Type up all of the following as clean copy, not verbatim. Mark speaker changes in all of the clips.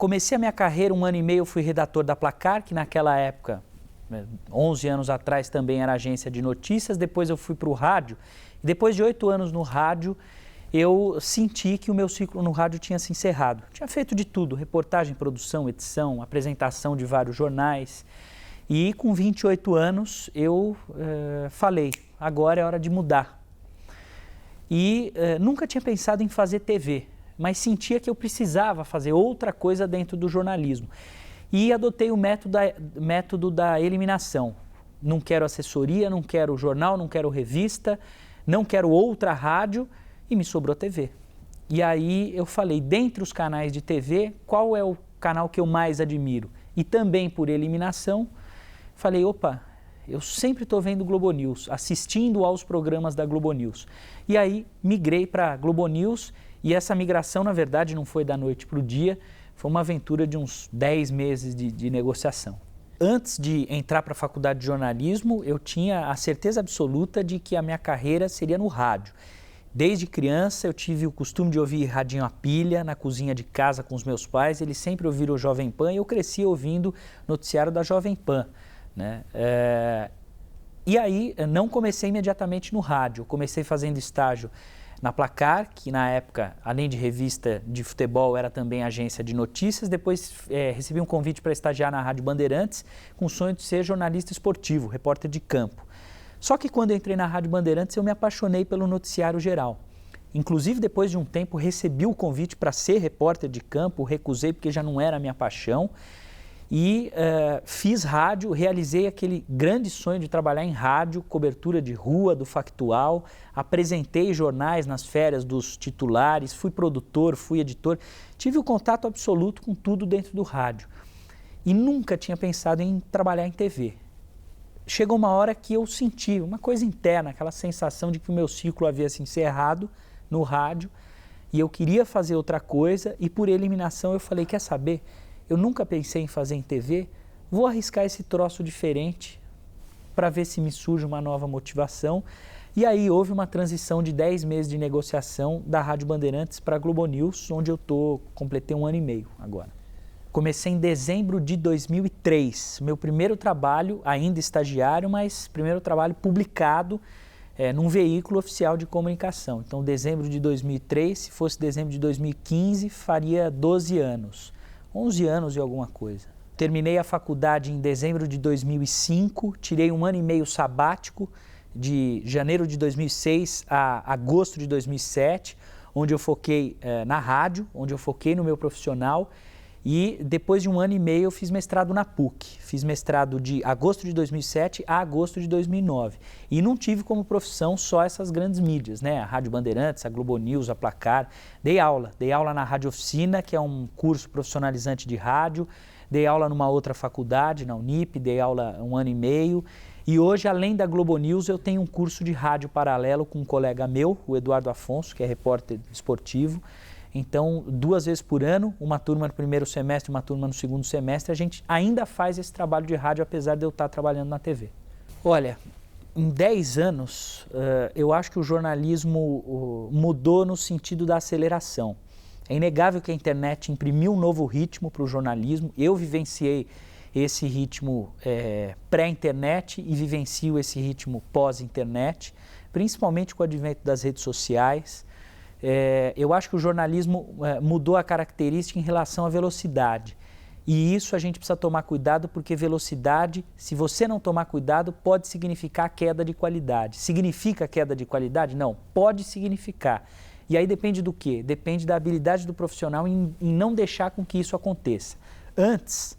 Speaker 1: Comecei a minha carreira, 1 ano e meio eu fui redator da Placar, que naquela época, 11 anos atrás, também era agência de notícias. Depois eu fui para o rádio. E depois de 8 anos no rádio, eu senti que o meu ciclo no rádio tinha se encerrado. Tinha feito de tudo, reportagem, produção, edição, apresentação de vários jornais. E com 28 anos eu falei, agora é hora de mudar. E nunca tinha pensado em fazer TV, mas sentia que eu precisava fazer outra coisa dentro do jornalismo. E adotei o método da eliminação. Não quero assessoria, não quero jornal, não quero revista, não quero outra rádio, e me sobrou TV. E aí eu falei, dentre os canais de TV, qual é o canal que eu mais admiro? E também por eliminação, falei, opa, eu sempre estou vendo Globo News, assistindo aos programas da Globo News. E aí migrei para Globo News, e essa migração, na verdade, não foi da noite para o dia, foi uma aventura de uns 10 meses de negociação. Antes de entrar para a faculdade de jornalismo, eu tinha a certeza absoluta de que a minha carreira seria no rádio. Desde criança eu tive o costume de ouvir radinho a pilha na cozinha de casa com os meus pais, eles sempre ouviram o Jovem Pan e eu cresci ouvindo noticiário da Jovem Pan, né? E aí não comecei imediatamente no rádio, comecei fazendo estágio na Placar, que na época, além de revista de futebol, era também agência de notícias. Depois recebi um convite para estagiar na Rádio Bandeirantes, com o sonho de ser jornalista esportivo, repórter de campo. Só que quando eu entrei na Rádio Bandeirantes, eu me apaixonei pelo noticiário geral. Inclusive, depois de um tempo, recebi o convite para ser repórter de campo, recusei porque já não era a minha paixão. E fiz rádio, realizei aquele grande sonho de trabalhar em rádio, cobertura de rua, do factual, apresentei jornais nas férias dos titulares, fui produtor, fui editor, tive o contato absoluto com tudo dentro do rádio. E nunca tinha pensado em trabalhar em TV. Chegou uma hora que eu senti uma coisa interna, aquela sensação de que o meu ciclo havia se encerrado no rádio e eu queria fazer outra coisa e por eliminação eu falei, quer saber? Eu nunca pensei em fazer em TV, vou arriscar esse troço diferente para ver se me surge uma nova motivação. E aí houve uma transição de 10 meses de negociação da Rádio Bandeirantes para a Globo News, onde eu completei 1 ano e meio agora. Comecei em dezembro de 2003, meu primeiro trabalho, ainda estagiário, mas primeiro trabalho publicado num veículo oficial de comunicação. Então, dezembro de 2003, se fosse dezembro de 2015, faria 12 anos. 11 anos e alguma coisa. Terminei a faculdade em dezembro de 2005, tirei 1 ano e meio sabático, de janeiro de 2006 a agosto de 2007, onde eu foquei na rádio, onde eu foquei no meu profissional, e depois de 1 ano e meio eu fiz mestrado na PUC. Fiz mestrado de agosto de 2007 a agosto de 2009. E não tive como profissão só essas grandes mídias, né? A Rádio Bandeirantes, a Globo News, a Placar. Dei aula na Rádio Oficina, que é um curso profissionalizante de rádio. Dei aula numa outra faculdade, na Unip, dei aula 1 ano e meio. E hoje, além da Globo News, eu tenho um curso de rádio paralelo com um colega meu, o Eduardo Afonso, que é repórter esportivo. Então, 2 vezes por ano, uma turma no primeiro semestre, uma turma no segundo semestre, a gente ainda faz esse trabalho de rádio, apesar de eu estar trabalhando na TV. Olha, em 10 anos, eu acho que o jornalismo mudou no sentido da aceleração. É inegável que a internet imprimiu um novo ritmo para o jornalismo. Eu vivenciei esse ritmo pré-internet e vivencio esse ritmo pós-internet, principalmente com o advento das redes sociais. Eu acho que o jornalismo mudou a característica em relação à velocidade. E isso a gente precisa tomar cuidado, porque velocidade, se você não tomar cuidado, pode significar queda de qualidade. Significa queda de qualidade? Não, pode significar. E aí depende do quê? Depende da habilidade do profissional em não deixar com que isso aconteça. Antes,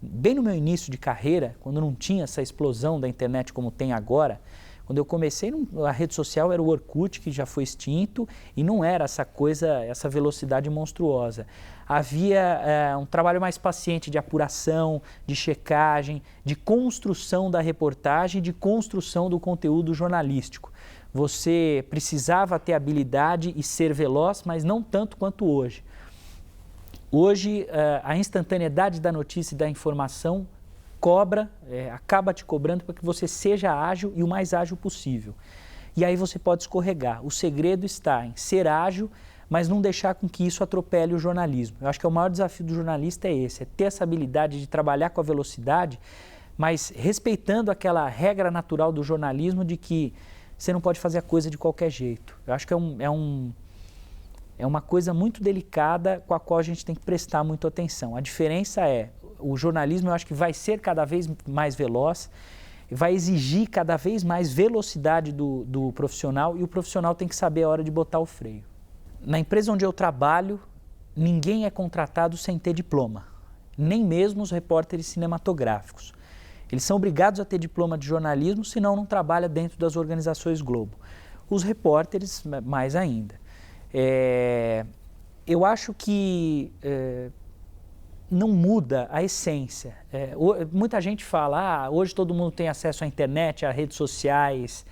Speaker 1: bem no meu início de carreira, quando não tinha essa explosão da internet como tem agora, quando eu comecei, a rede social era o Orkut, que já foi extinto, e não era essa coisa, essa velocidade monstruosa. Havia um trabalho mais paciente de apuração, de checagem, de construção da reportagem, de construção do conteúdo jornalístico. Você precisava ter habilidade e ser veloz, mas não tanto quanto hoje. Hoje, a instantaneidade da notícia e da informação acaba te cobrando para que você seja ágil e o mais ágil possível. E aí você pode escorregar. O segredo está em ser ágil, mas não deixar com que isso atropele o jornalismo. Eu acho que o maior desafio do jornalista é esse, é ter essa habilidade de trabalhar com a velocidade, mas respeitando aquela regra natural do jornalismo de que você não pode fazer a coisa de qualquer jeito. Eu acho que é uma coisa muito delicada com a qual a gente tem que prestar muita atenção. A diferença é, o jornalismo eu acho que vai ser cada vez mais veloz, vai exigir cada vez mais velocidade do profissional e o profissional tem que saber a hora de botar o freio. Na empresa onde eu trabalho, ninguém é contratado sem ter diploma, nem mesmo os repórteres cinematográficos. Eles são obrigados a ter diploma de jornalismo, senão não trabalha dentro das organizações Globo. Os repórteres, mais ainda. Eu acho que não muda a essência. Muita gente fala, hoje todo mundo tem acesso à internet, a redes sociais,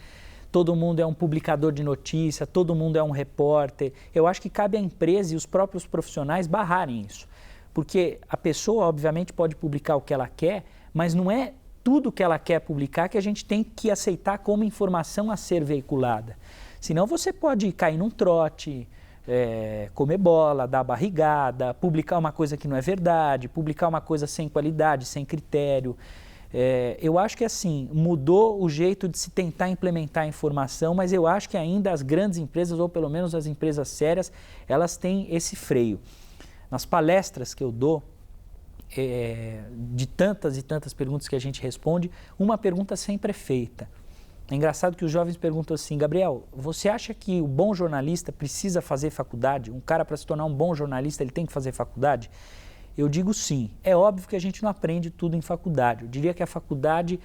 Speaker 1: todo mundo é um publicador de notícia, todo mundo é um repórter. Eu acho que cabe à empresa e os próprios profissionais barrarem isso. Porque a pessoa, obviamente, pode publicar o que ela quer, mas não é tudo que ela quer publicar que a gente tem que aceitar como informação a ser veiculada. Senão você pode cair num trote, comer bola, dar barrigada, publicar uma coisa que não é verdade, publicar uma coisa sem qualidade, sem critério. Eu acho que assim, mudou o jeito de se tentar implementar a informação, mas eu acho que ainda as grandes empresas, ou pelo menos as empresas sérias, elas têm esse freio. Nas palestras que eu dou, de tantas e tantas perguntas que a gente responde, uma pergunta sempre é feita. É engraçado que os jovens perguntam assim, Gabriel, você acha que o bom jornalista precisa fazer faculdade? Um cara, para se tornar um bom jornalista, ele tem que fazer faculdade? Eu digo sim. É óbvio que a gente não aprende tudo em faculdade. Eu diria que a faculdade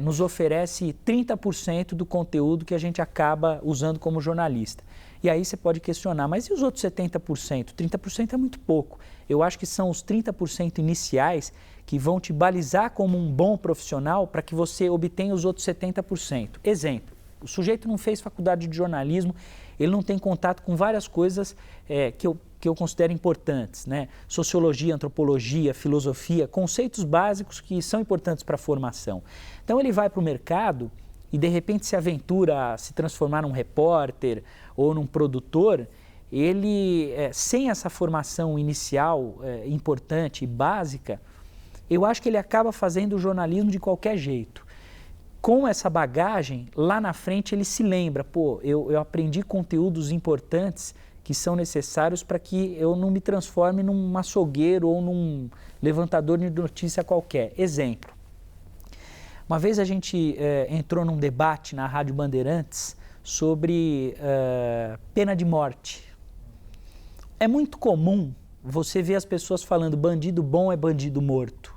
Speaker 1: nos oferece 30% do conteúdo que a gente acaba usando como jornalista. E aí você pode questionar, mas e os outros 70%? 30% é muito pouco. Eu acho que são os 30% iniciais que vão te balizar como um bom profissional para que você obtenha os outros 70%. Exemplo, o sujeito não fez faculdade de jornalismo, ele não tem contato com várias coisas que eu considero importantes, né? Sociologia, antropologia, filosofia, conceitos básicos que são importantes para a formação. Então ele vai para o mercado e de repente se aventura a se transformar num repórter ou num produtor, ele, sem essa formação inicial importante e básica, eu acho que ele acaba fazendo o jornalismo de qualquer jeito. Com essa bagagem, lá na frente ele se lembra, pô, eu aprendi conteúdos importantes que são necessários para que eu não me transforme num açougueiro ou num levantador de notícia qualquer. Exemplo, uma vez a gente entrou num debate na Rádio Bandeirantes sobre pena de morte. É muito comum você ver as pessoas falando bandido bom é bandido morto.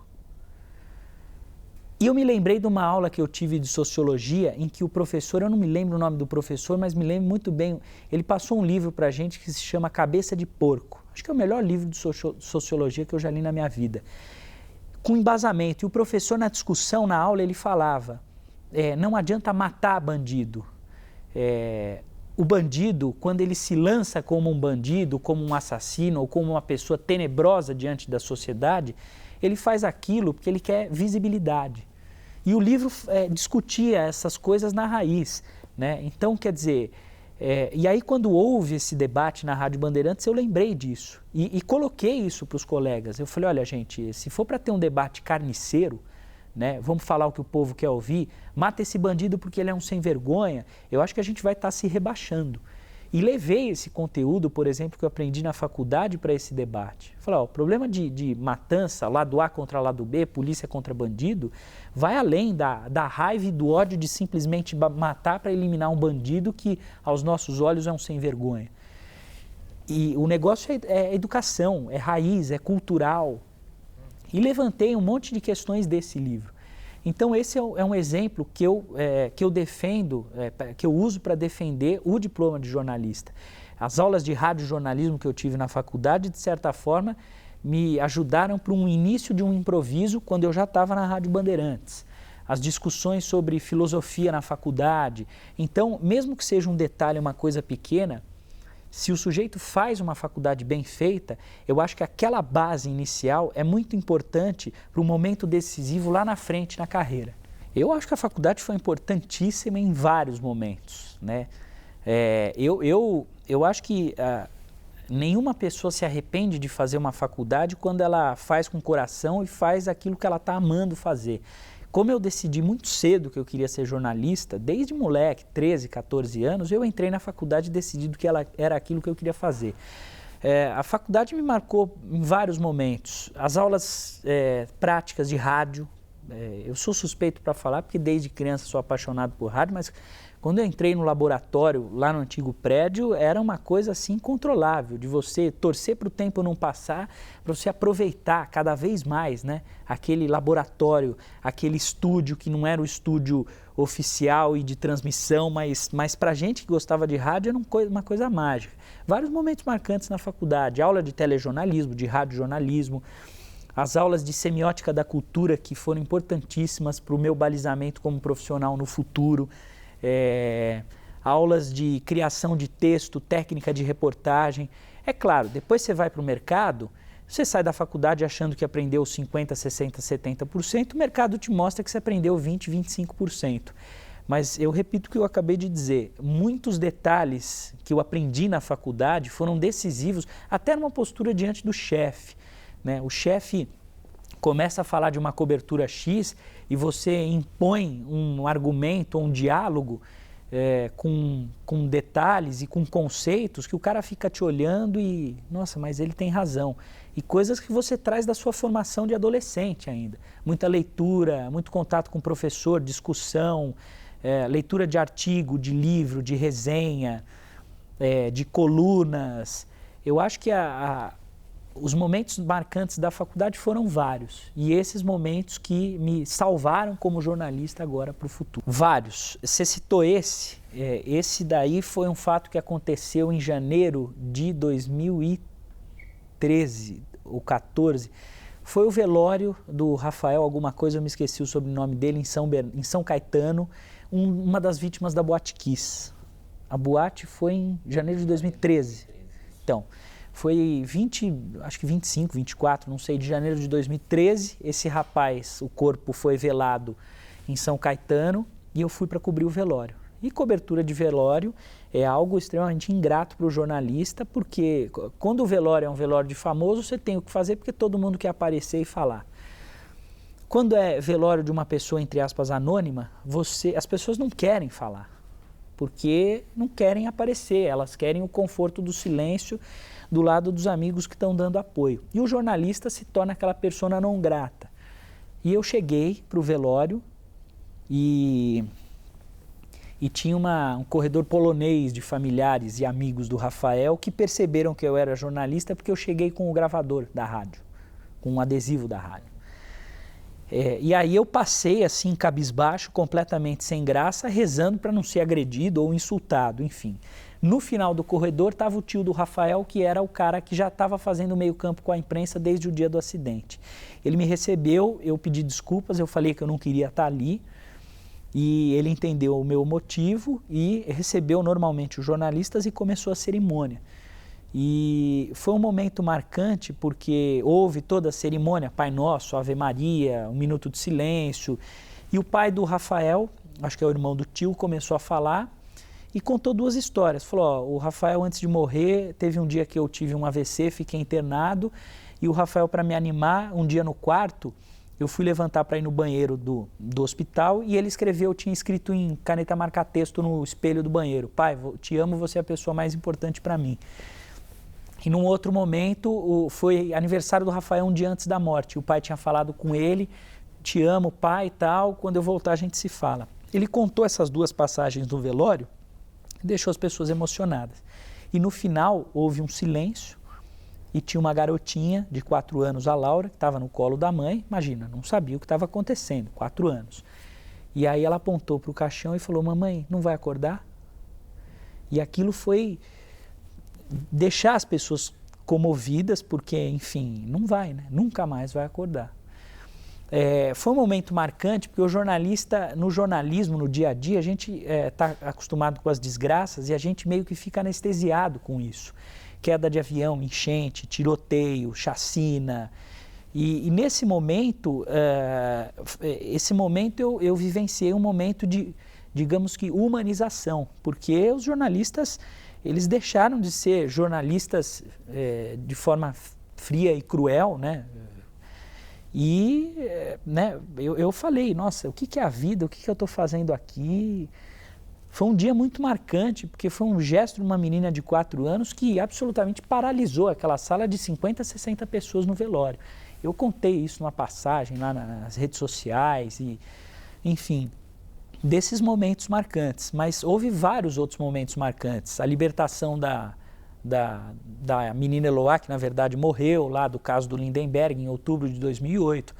Speaker 1: E eu me lembrei de uma aula que eu tive de sociologia em que o professor, eu não me lembro o nome do professor, mas me lembro muito bem, ele passou um livro para a gente que se chama Cabeça de Porco. Acho que é o melhor livro de sociologia que eu já li na minha vida. Com embasamento. E o professor, na discussão, na aula, ele falava, não adianta matar bandido. O bandido, quando ele se lança como um bandido, como um assassino ou como uma pessoa tenebrosa diante da sociedade, ele faz aquilo porque ele quer visibilidade. E o livro discutia essas coisas na raiz, né? Então, quer dizer, e aí quando houve esse debate na Rádio Bandeirantes, eu lembrei disso e coloquei isso para os colegas. Eu falei, olha gente, se for para ter um debate carniceiro, né, vamos falar o que o povo quer ouvir, mata esse bandido porque ele é um sem vergonha, eu acho que a gente vai estar se rebaixando. E levei esse conteúdo, por exemplo, que eu aprendi na faculdade para esse debate. Falei, o problema de matança, lado A contra lado B, polícia contra bandido, vai além da raiva e do ódio de simplesmente matar para eliminar um bandido que, aos nossos olhos, é um sem vergonha. E o negócio é educação, é raiz, é cultural. E levantei um monte de questões desse livro. Então esse é um exemplo que eu defendo, que eu uso para defender o diploma de jornalista. As aulas de radiojornalismo que eu tive na faculdade, de certa forma, me ajudaram para um início de um improviso quando eu já estava na Rádio Bandeirantes. As discussões sobre filosofia na faculdade. Então, mesmo que seja um detalhe, uma coisa pequena, se o sujeito faz uma faculdade bem feita, eu acho que aquela base inicial é muito importante para o momento decisivo lá na frente na carreira. Eu acho que a faculdade foi importantíssima em vários momentos, né? Eu acho que nenhuma pessoa se arrepende de fazer uma faculdade quando ela faz com o coração e faz aquilo que ela está amando fazer. Como eu decidi muito cedo que eu queria ser jornalista, desde moleque, 13, 14 anos, eu entrei na faculdade decidido que ela era aquilo que eu queria fazer. A faculdade me marcou em vários momentos. As aulas práticas de rádio, eu sou suspeito para falar porque desde criança sou apaixonado por rádio, mas quando eu entrei no laboratório, lá no antigo prédio, era uma coisa assim incontrolável, de você torcer para o tempo não passar, para você aproveitar cada vez mais, né, aquele laboratório, aquele estúdio que não era o estúdio oficial e de transmissão, mas para a gente que gostava de rádio era uma coisa mágica. Vários momentos marcantes na faculdade, aula de telejornalismo, de radiojornalismo, as aulas de semiótica da cultura que foram importantíssimas para o meu balizamento como profissional no futuro, aulas de criação de texto, técnica de reportagem. É claro, depois você vai para o mercado, você sai da faculdade achando que aprendeu 50%, 60%, 70%, o mercado te mostra que você aprendeu 20%, 25%. Mas eu repito o que eu acabei de dizer, muitos detalhes que eu aprendi na faculdade foram decisivos, até numa postura diante do chefe, né? O chefe começa a falar de uma cobertura X e você impõe um argumento, um diálogo com detalhes e com conceitos que o cara fica te olhando e, nossa, mas ele tem razão. E coisas que você traz da sua formação de adolescente ainda. Muita leitura, muito contato com o professor, discussão, leitura de artigo, de livro, de resenha, de colunas. Eu acho que os momentos marcantes da faculdade foram vários. E esses momentos que me salvaram como jornalista agora para o futuro. Vários. Você citou esse daí foi um fato que aconteceu em janeiro de 2013 ou 14. Foi o velório do Rafael, alguma coisa, eu me esqueci o sobrenome dele, em São Caetano, uma das vítimas da Boate Kiss. A boate foi em janeiro de 2013. Então, foi 25, 24, não sei, de janeiro de 2013, esse rapaz, o corpo foi velado em São Caetano e eu fui para cobrir o velório. E cobertura de velório é algo extremamente ingrato para o jornalista, porque quando o velório é um velório de famoso, você tem o que fazer porque todo mundo quer aparecer e falar. Quando é velório de uma pessoa, entre aspas, anônima, as pessoas não querem falar, porque não querem aparecer, elas querem o conforto do silêncio do lado dos amigos que estão dando apoio. E o jornalista se torna aquela persona não grata. E eu cheguei para o velório e tinha um corredor polonês de familiares e amigos do Rafael que perceberam que eu era jornalista porque eu cheguei com o gravador da rádio, com um adesivo da rádio. E aí eu passei assim, cabisbaixo, completamente sem graça, rezando para não ser agredido ou insultado, enfim. No final do corredor estava o tio do Rafael, que era o cara que já estava fazendo meio campo com a imprensa desde o dia do acidente. Ele me recebeu, eu pedi desculpas, eu falei que eu não queria estar ali, e ele entendeu o meu motivo e recebeu normalmente os jornalistas e começou a cerimônia. E foi um momento marcante porque houve toda a cerimônia, Pai Nosso, Ave Maria, um minuto de silêncio, e o pai do Rafael, acho que é o irmão do tio, começou a falar e contou duas histórias. Falou, o Rafael antes de morrer, teve um dia que eu tive um AVC, fiquei internado, e o Rafael, para me animar, um dia no quarto, eu fui levantar para ir no banheiro do hospital e ele tinha escrito em caneta marca-texto no espelho do banheiro, pai, te amo, você é a pessoa mais importante para mim. E num outro momento, foi aniversário do Rafael um dia antes da morte, o pai tinha falado com ele, te amo, pai e tal, quando eu voltar a gente se fala. Ele contou essas duas passagens do velório, deixou as pessoas emocionadas. E no final houve um silêncio e tinha uma garotinha de 4 anos, a Laura, que estava no colo da mãe, imagina, não sabia o que estava acontecendo, 4 anos. E aí ela apontou para o caixão e falou, mamãe, não vai acordar? E aquilo foi deixar as pessoas comovidas, porque, enfim, não vai, né? Nunca mais vai acordar. Foi um momento marcante, porque o jornalista, no jornalismo, no dia a dia, a gente está acostumado com as desgraças e a gente meio que fica anestesiado com isso. Queda de avião, enchente, tiroteio, chacina. E nesse momento, eu vivenciei um momento de, digamos que, humanização, porque os jornalistas, eles deixaram de ser jornalistas de forma fria e cruel, né? E né, eu falei, nossa, o que é a vida? O que eu estou fazendo aqui? Foi um dia muito marcante, porque foi um gesto de uma menina de 4 anos que absolutamente paralisou aquela sala de 50, 60 pessoas no velório. Eu contei isso numa passagem lá nas redes sociais, e, enfim, desses momentos marcantes. Mas houve vários outros momentos marcantes. A libertação da menina Eloá, que na verdade morreu lá do caso do Lindenberg em outubro de 2008,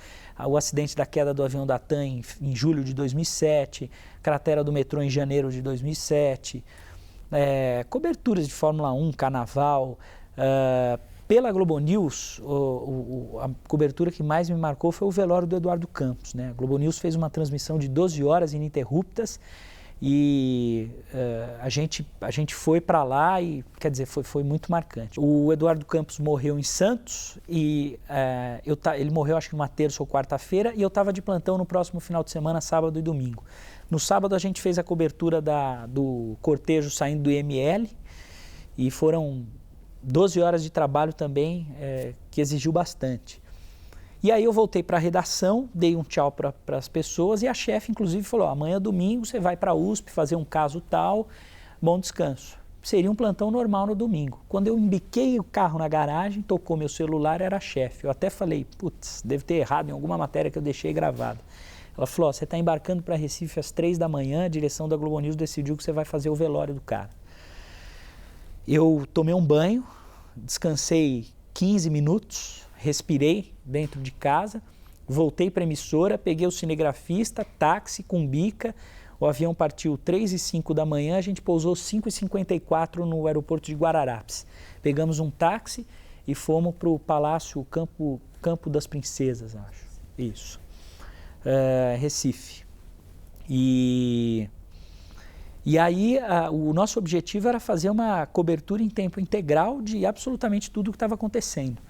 Speaker 1: o acidente da queda do avião da TAM em julho de 2007, cratera do metrô em janeiro de 2007, coberturas de Fórmula 1, Carnaval. Pela Globo News, a cobertura que mais me marcou foi o velório do Eduardo Campos, né? A Globo News fez uma transmissão de 12 horas ininterruptas e a gente foi para lá e, quer dizer, foi muito marcante. O Eduardo Campos morreu em Santos e ele morreu acho que numa terça ou quarta-feira e eu estava de plantão no próximo final de semana, sábado e domingo. No sábado a gente fez a cobertura do cortejo saindo do IML e foram 12 horas de trabalho também, que exigiu bastante. E aí eu voltei para a redação, dei um tchau para as pessoas e a chefe inclusive falou, amanhã domingo você vai para a USP fazer um caso tal, bom descanso. Seria um plantão normal no domingo. Quando eu embiquei o carro na garagem, tocou meu celular, era a chefe. Eu até falei, putz, deve ter errado em alguma matéria que eu deixei gravada. Ela falou, você está embarcando para Recife às 3 da manhã, a direção da Globo News decidiu que você vai fazer o velório do cara. Eu tomei um banho, descansei 15 minutos, respirei dentro de casa, voltei para a emissora, peguei o cinegrafista, táxi, cumbica, o avião partiu 3h05 da manhã, a gente pousou 5h54 no aeroporto de Guararapes. Pegamos um táxi e fomos para o Palácio Campo das Princesas, acho. Isso. Recife. E aí o nosso objetivo era fazer uma cobertura em tempo integral de absolutamente tudo o que estava acontecendo.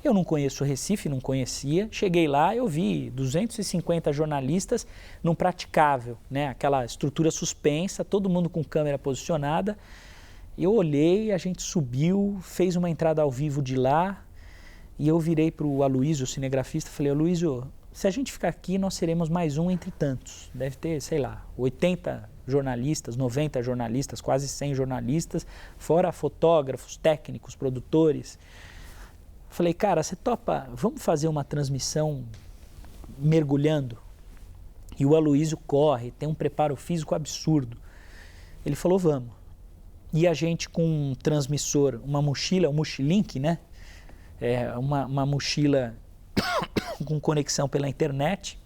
Speaker 1: Eu não conheço o Recife, não conhecia. Cheguei lá, eu vi 250 jornalistas num praticável, né? Aquela estrutura suspensa, todo mundo com câmera posicionada. Eu olhei, a gente subiu, fez uma entrada ao vivo de lá e eu virei para o Aloysio, o cinegrafista, falei, Aloysio, se a gente ficar aqui, nós seremos mais um entre tantos. Deve ter, sei lá, 80 jornalistas, 90 jornalistas, quase 100 jornalistas, fora fotógrafos, técnicos, produtores. Falei, cara, você topa, vamos fazer uma transmissão mergulhando? E o Aloysio corre, tem um preparo físico absurdo. Ele falou, vamos. E a gente com um transmissor, uma mochila, um mochilink, né? Uma mochila com conexão pela internet.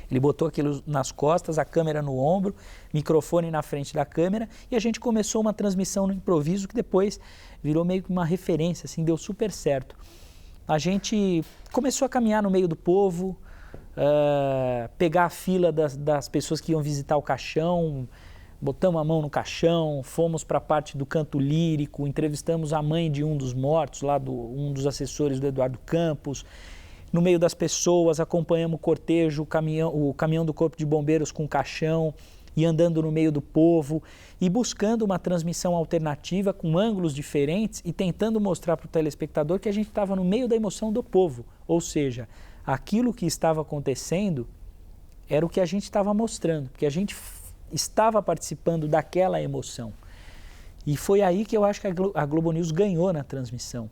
Speaker 1: Ele botou aquilo nas costas, a câmera no ombro, microfone na frente da câmera e a gente começou uma transmissão no improviso que depois virou meio que uma referência, assim, deu super certo. A gente começou a caminhar no meio do povo, pegar a fila das pessoas que iam visitar o caixão, botamos a mão no caixão, fomos para a parte do canto lírico, entrevistamos a mãe de um dos mortos, um dos assessores do Eduardo Campos. No meio das pessoas, acompanhamos o cortejo, o caminhão do Corpo de Bombeiros com caixão e andando no meio do povo e buscando uma transmissão alternativa com ângulos diferentes e tentando mostrar para o telespectador que a gente estava no meio da emoção do povo. Ou seja, aquilo que estava acontecendo era o que a gente estava mostrando, porque a gente estava participando daquela emoção. E foi aí que eu acho que a Globo News ganhou na transmissão.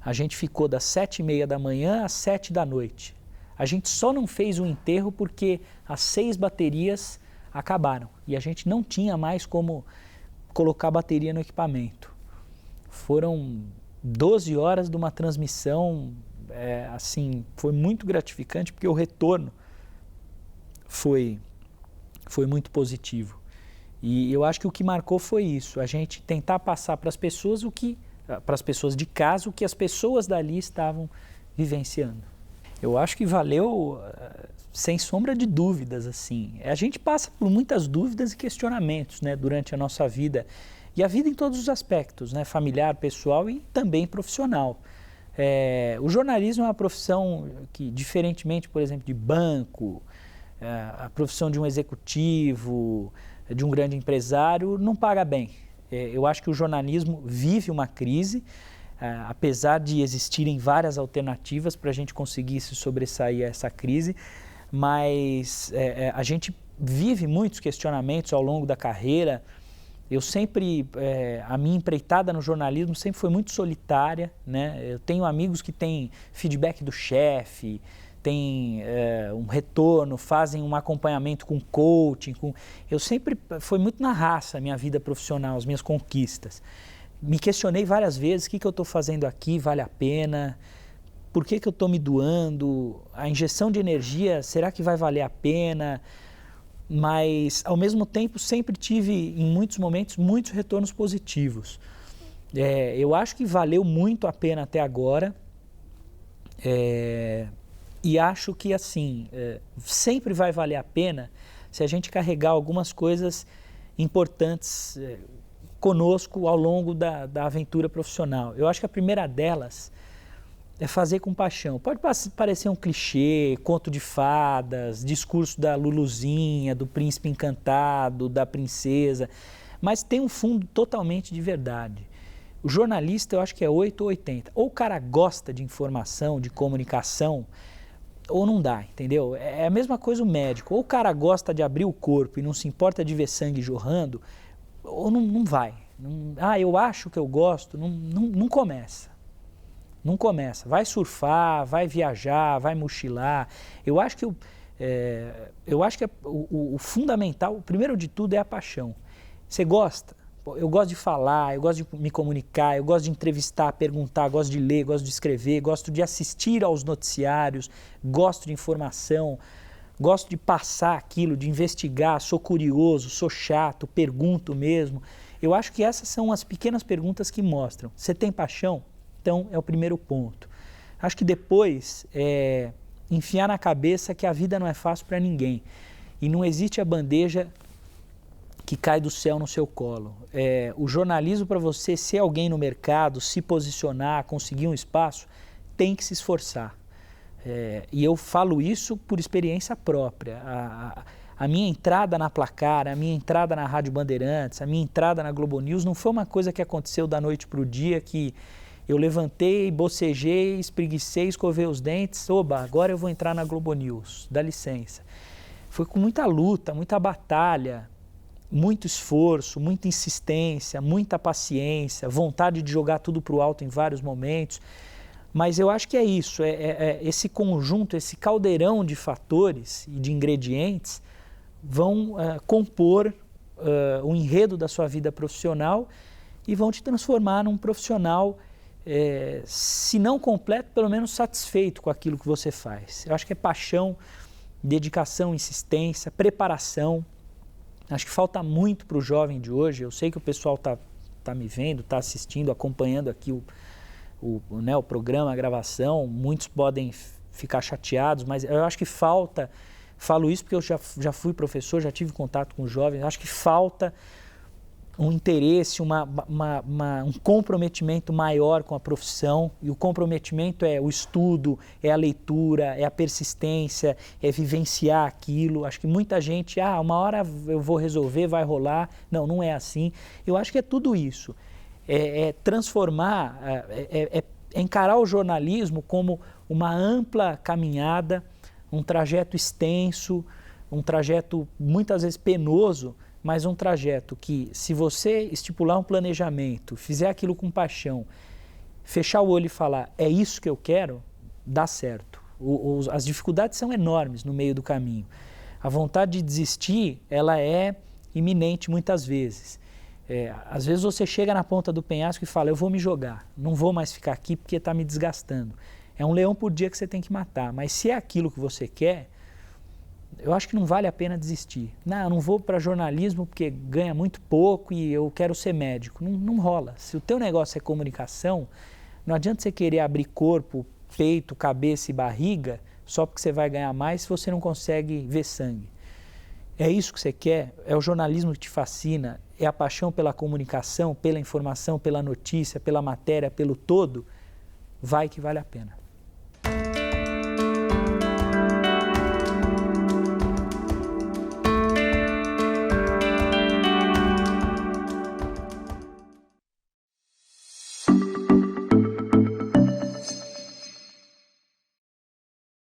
Speaker 1: A gente ficou das 7h30 da manhã às 7 da noite. A gente só não fez o enterro porque as 6 baterias acabaram e a gente não tinha mais como colocar bateria no equipamento. Foram 12 horas de uma transmissão, assim, foi muito gratificante porque o retorno foi muito positivo. E eu acho que o que marcou foi isso, a gente tentar passar para as pessoas para as pessoas de casa, o que as pessoas dali estavam vivenciando. Eu acho que valeu, sem sombra de dúvidas, assim. A gente passa por muitas dúvidas e questionamentos, né, durante a nossa vida, e a vida em todos os aspectos, né, familiar, pessoal e também profissional. O jornalismo é uma profissão que, diferentemente, por exemplo, de banco, a profissão de um executivo, de um grande empresário, não paga bem. Eu acho que o jornalismo vive uma crise, apesar de existirem várias alternativas para a gente conseguir se sobressair a essa crise, mas a gente vive muitos questionamentos ao longo da carreira. Eu sempre, a minha empreitada no jornalismo sempre foi muito solitária, né? Eu tenho amigos que têm feedback do chefe, têm um retorno, fazem um acompanhamento com coaching. Eu sempre, foi muito na raça a minha vida profissional, as minhas conquistas. Me questionei várias vezes, o que eu estou fazendo aqui, vale a pena? Por que eu estou me doando? A injeção de energia, será que vai valer a pena? Mas, ao mesmo tempo, sempre tive, em muitos momentos, muitos retornos positivos. Eu acho que valeu muito a pena até agora. E acho que, assim, sempre vai valer a pena se a gente carregar algumas coisas importantes conosco ao longo da aventura profissional. Eu acho que a primeira delas é fazer com paixão. Pode parecer um clichê, conto de fadas, discurso da Luluzinha, do príncipe encantado, da princesa, mas tem um fundo totalmente de verdade. O jornalista, eu acho que é 8 ou 80. Ou o cara gosta de informação, de comunicação, ou não dá, entendeu? É a mesma coisa o médico. Ou o cara gosta de abrir o corpo e não se importa de ver sangue jorrando, ou não vai. Eu acho que eu gosto, não começa. Não começa. Vai surfar, vai viajar, vai mochilar. Eu acho que o fundamental, o primeiro de tudo é a paixão. Você gosta? Eu gosto de falar, eu gosto de me comunicar, eu gosto de entrevistar, perguntar, gosto de ler, gosto de escrever, gosto de assistir aos noticiários, gosto de informação, gosto de passar aquilo, de investigar, sou curioso, sou chato, pergunto mesmo. Eu acho que essas são as pequenas perguntas que mostram. Você tem paixão? Então, é o primeiro ponto. Acho que depois, enfiar na cabeça que a vida não é fácil para ninguém. E não existe a bandeja que cai do céu no seu colo. O jornalismo, para você ser alguém no mercado, se posicionar, conseguir um espaço, tem que se esforçar. E eu falo isso por experiência própria. A minha entrada na Placar, a minha entrada na Rádio Bandeirantes, a minha entrada na Globo News não foi uma coisa que aconteceu da noite para o dia, que eu levantei, bocejei, espreguicei, escovei os dentes, agora eu vou entrar na Globo News, dá licença. Foi com muita luta, muita batalha, muito esforço, muita insistência, muita paciência, vontade de jogar tudo para o alto em vários momentos. Mas eu acho que é isso, esse conjunto, esse caldeirão de fatores e de ingredientes vão compor o enredo da sua vida profissional e vão te transformar num profissional, se não completo, pelo menos satisfeito com aquilo que você faz. Eu acho que é paixão, dedicação, insistência, preparação. Acho que falta muito para o jovem de hoje. Eu sei que o pessoal tá me vendo, está assistindo, acompanhando aqui o programa, a gravação. Muitos podem ficar chateados, mas eu acho que falta, falo isso porque eu já fui professor, já tive contato com jovens, acho que falta um interesse, um comprometimento maior com a profissão, e o comprometimento é o estudo, é a leitura, é a persistência, é vivenciar aquilo. Acho que muita gente, uma hora eu vou resolver, vai rolar. Não é assim. Eu acho que é tudo isso. Transformar, encarar o jornalismo como uma ampla caminhada, um trajeto extenso, um trajeto muitas vezes penoso, mas um trajeto que, se você estipular um planejamento, fizer aquilo com paixão, fechar o olho e falar, é isso que eu quero, dá certo. As dificuldades são enormes no meio do caminho. A vontade de desistir, ela é iminente muitas vezes. Às vezes você chega na ponta do penhasco e fala, eu vou me jogar, não vou mais ficar aqui porque está me desgastando. É um leão por dia que você tem que matar, mas se é aquilo que você quer, eu acho que não vale a pena desistir. Eu não vou para jornalismo porque ganha muito pouco e eu quero ser médico. Não rola. Se o teu negócio é comunicação, não adianta você querer abrir corpo, peito, cabeça e barriga só porque você vai ganhar mais se você não consegue ver sangue. É isso que você quer? É o jornalismo que te fascina? É a paixão pela comunicação, pela informação, pela notícia, pela matéria, pelo todo? Vai que vale a pena.